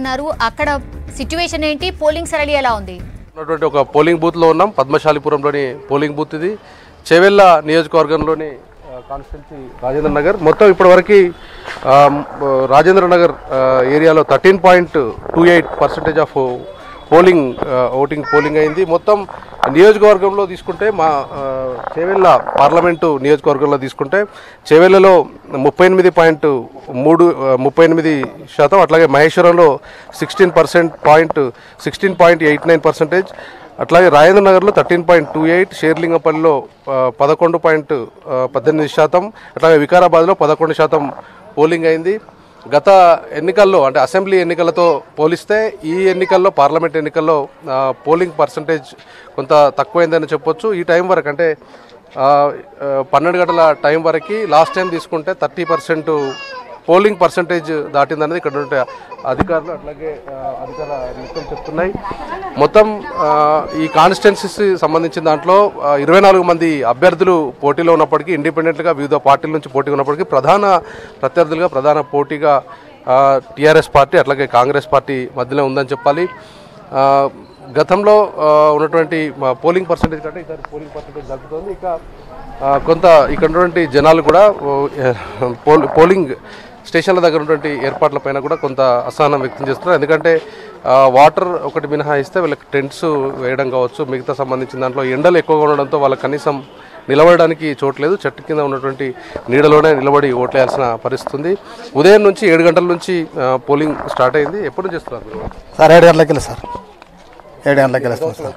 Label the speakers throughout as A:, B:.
A: ఉన్నారు అక్కడ సిట్యుయేషన్ ఏంటి పోలింగ్ సరళి ఎలా ఉంది
B: ఉన్నటువంటి ఒక పోలింగ్ బూత్ లో ఉన్నాం పద్మశాలిపురంలోని పోలింగ్ బూత్ ఇది చేవెళ్ళ నియోజకవర్గంలోని కాన్స్టిట్యున్సీ రాజేంద్ర నగర్ మొత్తం ఇప్పటివరకు రాజేంద్ర నగర్ ఏరియాలో 13.28% ఆఫ్ పోలింగ్ అయింది మొత్తం నియోజకవర్గంలో తీసుకుంటే మా చేవెళ్ళ పార్లమెంటు నియోజకవర్గంలో తీసుకుంటే చేవెళ్ళలో 38.38% అట్లాగే మహేశ్వరంలో 16.89%, అట్లాగే రాజేంద్ర నగర్లో 13.28%, షేర్లింగపల్లిలో 11.18%, అట్లాగే వికారాబాద్లో 11% పోలింగ్ అయింది. గత ఎన్నికల్లో అంటే అసెంబ్లీ ఎన్నికలతో పోలిస్తే ఈ ఎన్నికల్లో పార్లమెంట్ ఎన్నికల్లో పోలింగ్ పర్సంటేజ్ కొంత తక్కువైందని చెప్పొచ్చు. ఈ టైం వరకు అంటే 12 గంటల టైం వరకు లాస్ట్ టైం తీసుకుంటే 30% పోలింగ్ పర్సంటేజ్ దాటిందనేది ఇక్కడ ఉంటే అధికారులు అట్లాగే అధికార నిపుణులు చెప్తున్నాయి. మొత్తం ఈ కాన్స్టిట్యున్సీకి సంబంధించిన దాంట్లో 24 మంది అభ్యర్థులు పోటీలో ఉన్నప్పటికీ ఇండిపెండెంట్గా వివిధ పార్టీల నుంచి పోటీ ఉన్నప్పటికీ ప్రధాన ప్రత్యర్థులుగా ప్రధాన పోటీగా టీఆర్ఎస్ పార్టీ అట్లాగే కాంగ్రెస్ పార్టీ మధ్యలో ఉందని చెప్పాలి. గతంలో ఉన్నటువంటి పోలింగ్ పర్సంటేజ్ కంటే ఈసారి పోలింగ్ పర్సంటేజ్ తగ్గుతుంది. ఇక కొంత ఇక్కడ ఉన్నటువంటి జనాలు కూడా పోలింగ్ స్టేషన్ల దగ్గర ఉన్నటువంటి ఏర్పాట్లపైన కూడా కొంత అసహనం వ్యక్తం చేస్తున్నారు. ఎందుకంటే వాటర్ ఒకటి మినహాయిస్తే వీళ్ళకి టెంట్స్ వేయడం కావచ్చు, మిగతా సంబంధించిన దాంట్లో ఎండలు ఎక్కువగా ఉండడంతో వాళ్ళకి కనీసం నిలబడడానికి చోట్లేదు. చెట్టు కింద ఉన్నటువంటి నీడలోనే నిలబడి ఓట్లేయాల్సిన పరిస్థితి ఉంది. ఉదయం నుంచి 7 గంటల నుంచి పోలింగ్ స్టార్ట్ అయింది. ఎప్పుడు చేస్తున్నారు
C: సార్? 7 గంటలకి వెళ్ళి సార్, 7 గంటలకి వెళ్ళేస్తాం సార్.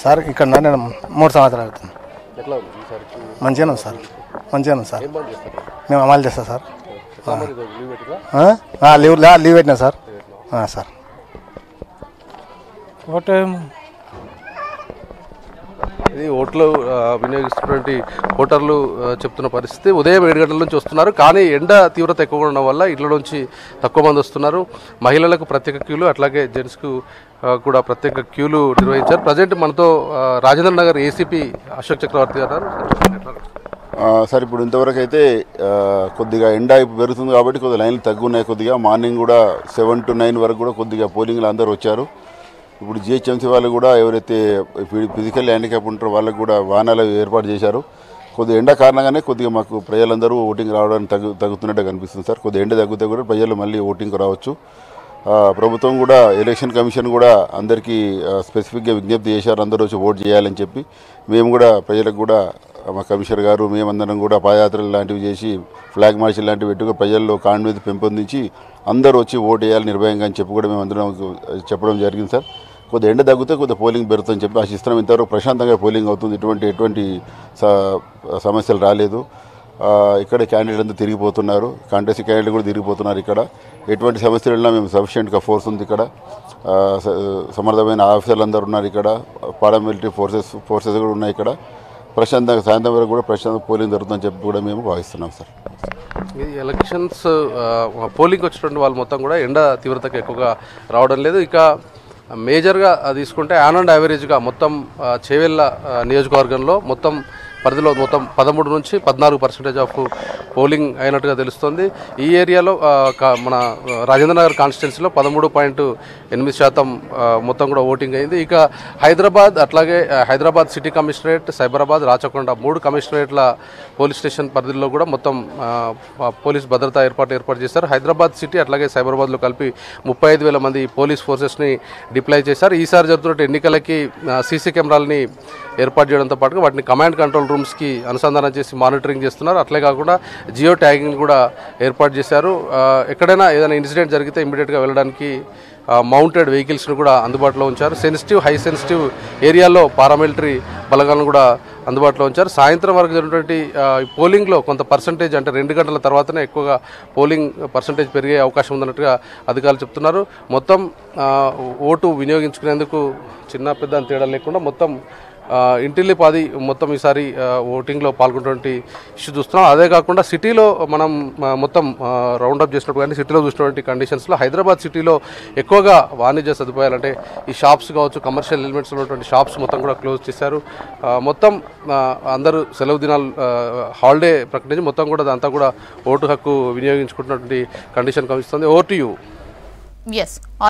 C: సార్ ఇక్కడ నేను 3 సంవత్సరాలు అవుతుంది. మంచిగానే ఉంది సార్, మంచిగానే ఉంది సార్. మేము అమలు చేస్తాం సార్. లీవ్ పెట్టినా సార్. సార్
B: ఇది ఓట్లు వినియోగిస్తున్నటువంటి ఓటర్లు చెప్తున్న పరిస్థితి. ఉదయం 7 గంటల నుంచి వస్తున్నారు, కానీ ఎండ తీవ్రత ఎక్కువగా ఉండడం వల్ల ఇళ్ల నుంచి తక్కువ మంది వస్తున్నారు. మహిళలకు ప్రత్యేక క్యూలు అట్లాగే జెంట్స్కు కూడా ప్రత్యేక క్యూలు నిర్వహించారు. ప్రజెంట్ మనతో రాజేంద్ర నగర్ ఏసీపీ అశోక్ చక్రవర్తి గారు.
D: సార్ ఇప్పుడు ఇంతవరకు అయితే కొద్దిగా ఎండ పెరుగుతుంది కాబట్టి కొద్దిగా లైన్లు తగ్గున్నాయి. కొద్దిగా మార్నింగ్ కూడా 7 to 9 వరకు కూడా కొద్దిగా పోలింగ్లు అందరూ వచ్చారు. ఇప్పుడు జిహెచ్ఎంసీ వాళ్ళు కూడా ఎవరైతే ఫిజికల్ హ్యాండిక్యాప్ ఉంటారో వాళ్ళకు కూడా వాహనాలు ఏర్పాటు చేశారు. కొద్దిగా ఎండ కారణంగానే కొద్దిగా మాకు ప్రజలందరూ ఓటింగ్ రావడానికి తగ్గుతున్నట్టు కనిపిస్తుంది సార్. కొద్దిగా ఎండ తగ్గితే కూడా ప్రజలు మళ్ళీ ఓటింగ్కి రావచ్చు. ప్రభుత్వం కూడా ఎలక్షన్ కమిషన్ కూడా అందరికీ స్పెసిఫిక్గా విజ్ఞప్తి చేశారు, అందరూ వచ్చి ఓటు చేయాలని చెప్పి. మేము కూడా ప్రజలకు కూడా మా కమిషనర్ గారు మేమందరం కూడా పాదయాత్రలు లాంటివి చేసి ఫ్లాగ్ మార్చ్ లాంటివి పెట్టుకుని ప్రజల్లో కాన్ఫిడెన్స్ పెంపొందించి అందరూ వచ్చి ఓటు వేయాలి నిర్భయంగా అని చెప్పి కూడా మేమందరం చెప్పడం జరిగింది సార్. కొద్దిగా ఎండ తగ్గితే కొద్దిగా పోలింగ్ పెరుగుతుందని చెప్పి ఆశిస్తున్నాం. ఇంతవరకు ప్రశాంతంగా పోలింగ్ అవుతుంది, ఎటువంటి సమస్యలు రాలేదు. ఇక్కడ క్యాండిడేట్ అంతా తిరిగిపోతున్నారు, కాంటెస్ట్ క్యాండిడేట్ కూడా తిరిగిపోతున్నారు. ఇక్కడ ఎటువంటి సమస్యలు వెళ్ళినా మేము సఫిషియెంట్గా ఫోర్స్ ఉంది. ఇక్కడ సమర్థమైన ఆఫీసర్లు అందరూ ఉన్నారు. ఇక్కడ పారామిలిటరీ ఫోర్సెస్ కూడా ఉన్నాయి. ఇక్కడ ప్రశాంతంగా సాయంత్రం వరకు కూడా ప్రశాంతంగా పోలింగ్ జరుగుతుందని చెప్పి కూడా మేము భావిస్తున్నాం సార్.
B: ఈ ఎలక్షన్స్ పోలింగ్ వచ్చినటువంటి వాళ్ళు మొత్తం కూడా ఎండ తీవ్రతకు ఎక్కువగా రావడం లేదు. ఇక మేజర్గా తీసుకుంటే ఆన్ అండ్ యావరేజ్గా మొత్తం చేవెళ్ళ నియోజకవర్గంలో మొత్తం పరిధిలో మొత్తం 13 నుంచి 14% ఆఫ్ పోలింగ్ అయినట్టుగా తెలుస్తుంది. ఈ ఏరియాలో మన రాజేంద్ర నగర్ కాన్స్టిట్యున్సీలో 13.8% మొత్తం కూడా ఓటింగ్ అయింది. ఇక హైదరాబాద్ అట్లాగే హైదరాబాద్ సిటీ కమిషనరేట్, సైబరాబాద్, రాచకొండ 3 కమిషనరేట్ల పోలీస్ స్టేషన్ పరిధిలో కూడా మొత్తం పోలీస్ భద్రతా ఏర్పాటు చేశారు. హైదరాబాద్ సిటీ అట్లాగే సైబరాబాద్లో కలిపి 35,000 మంది పోలీస్ ఫోర్సెస్ని డిప్లాయ్ చేశారు. ఈసారి జరుగుతున్న ఎన్నికలకి సీసీ కెమెరాలని ఏర్పాటు చేయడంతో పాటుగా వాటిని కమాండ్ కంట్రోల్ రూమ్స్కి అనుసంధానం చేసి మానిటరింగ్ చేస్తున్నారు. అట్లే కాకుండా జియో ట్యాగింగ్ కూడా ఏర్పాటు చేశారు. ఎక్కడైనా ఏదైనా ఇన్సిడెంట్ జరిగితే ఇమ్మీడియట్గా వెళ్ళడానికి మౌంటెడ్ వెహికల్స్ను కూడా అందుబాటులో ఉంచారు. హై సెన్సిటివ్ ఏరియాలో పారామిలిటరీ బలగాలను కూడా అందుబాటులో ఉంచారు. సాయంత్రం వరకు జరిగినటువంటి పోలింగ్లో కొంత పర్సంటేజ్ అంటే 2 గంటల తర్వాతనే ఎక్కువగా పోలింగ్ పర్సంటేజ్ పెరిగే అవకాశం ఉందన్నట్టుగా అధికారులు చెప్తున్నారు. మొత్తం ఓటు వినియోగించుకునేందుకు చిన్న పెద్ద తేడా లేకుండా మొత్తం ఇంటిల్లి పాది మొత్తం ఈసారి ఓటింగ్లో పాల్గొన్నటువంటి ఇష్యూ చూస్తున్నాం. అదే కాకుండా సిటీలో మనం మొత్తం రౌండప్ చేసినట్టు కానీ సిటీలో చూసినటువంటి కండిషన్స్లో హైదరాబాద్ సిటీలో ఎక్కువగా వాణిజ్య సదుపాయాలు అంటే ఈ షాప్స్ కావచ్చు, కమర్షియల్ ఎలిమెంట్స్ ఉన్నటువంటి షాప్స్ మొత్తం కూడా క్లోజ్ చేశారు. మొత్తం అందరూ సెలవు దినాలు హాలిడే ప్రకటించి మొత్తం కూడా అంతా కూడా ఓటు హక్కు వినియోగించుకుంటున్నటువంటి కండిషన్ కనిపిస్తుంది. Over to you.